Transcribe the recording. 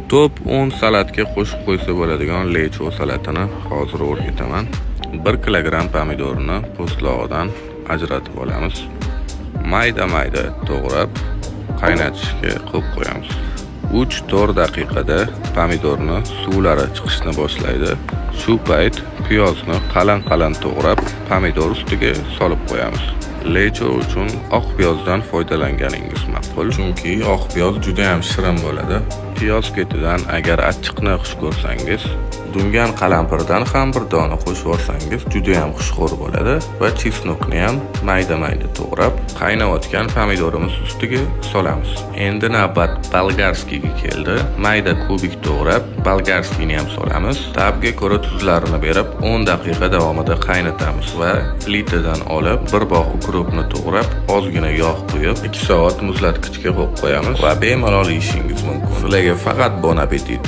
Top 10 salatga qo'shib qo'ysa bo'ladigan lecho salatini hozir o'rgataman. 1 kilogramm pomidorni po'stlog'idan ajratib olamiz. Mayda-mayda to'g'rab, qaynatishga qo'yib qo'yamiz. 3-4 daqiqada pomidorni suvlari chiqishni boshlaydi. Shu payt piyozni qalin-qalin to'g'rab, pomidor ustiga solib qo'yamiz. Lecho uchun oq piyozdan foydalanganingiz ma'qul, chunki oq piyoz juda ham shirin bo'ladi. Piyoz ketidan agar achchiqni xush ko'rsangiz, dungan qalampirdan ham bir dona qo'shib olsangiz juda ham xushxo'r bo'ladi va chesnokni ham mayda-mayda to'g'rab, qaynayotgan pomidorimiz ustiga solamiz. Endi navbat bolgarskiyga keldi. Mayda kubik to'g'rab, bolgarskiyni ham solamiz. Tabga ko'ra tuzlarini berib, 10 daqiqa davomida qaynatamiz va plitadan olib, bir bog' ukropni to'g'rab, ozgina yog' quyib, 2 soat muzlatgichga qo'yib qo'yamiz va bemalol yeyishingiz mumkin. Sizlarga faqat bon appetito.